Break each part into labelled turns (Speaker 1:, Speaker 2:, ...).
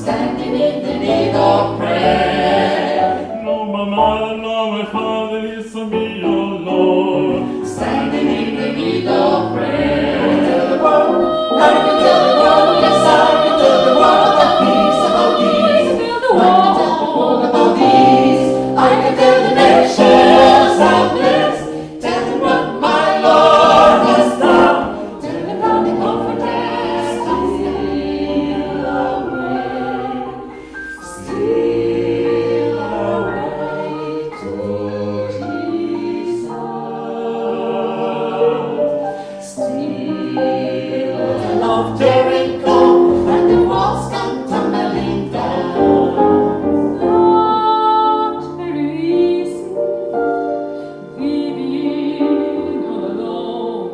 Speaker 1: Standing in the need of prayer.
Speaker 2: No, my mother, no, my father, it's a me, oh Lord.
Speaker 1: Standing in the need of prayer. Tell the world, I can tell the world, yes, I can tell the world that peace about these. I can tell the world about these. I can tell the nations I'm blessed. Tell them what my Lord has done. Tell them how the comforter of Jericho, and the walls come tumbling down.
Speaker 3: Not very easy, living all alone.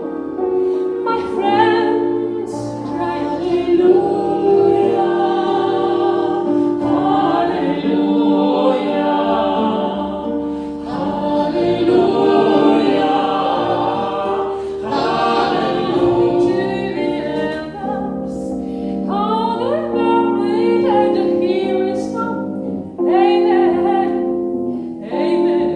Speaker 3: My friends cry hallelujah, hallelujah, hallelujah, hallelujah. All the memories and the hearings come. Amen, amen.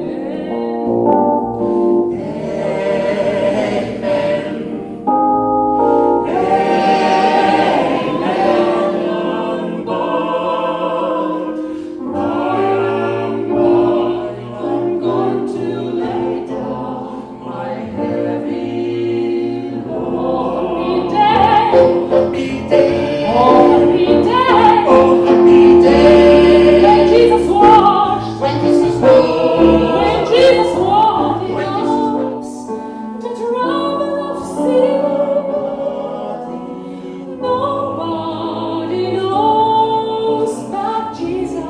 Speaker 1: I'm going to lay down my heavy load.
Speaker 3: Happy day,
Speaker 1: Happy day,
Speaker 3: oh happy day.
Speaker 1: oh happy day.
Speaker 3: When Jesus washed,
Speaker 1: When Jesus rose,
Speaker 3: when Jesus walked in
Speaker 1: when
Speaker 3: us,
Speaker 1: Jesus
Speaker 3: the trouble of sin. Nobody knows but Jesus.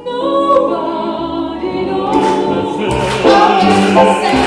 Speaker 3: Nobody knows.
Speaker 1: rose,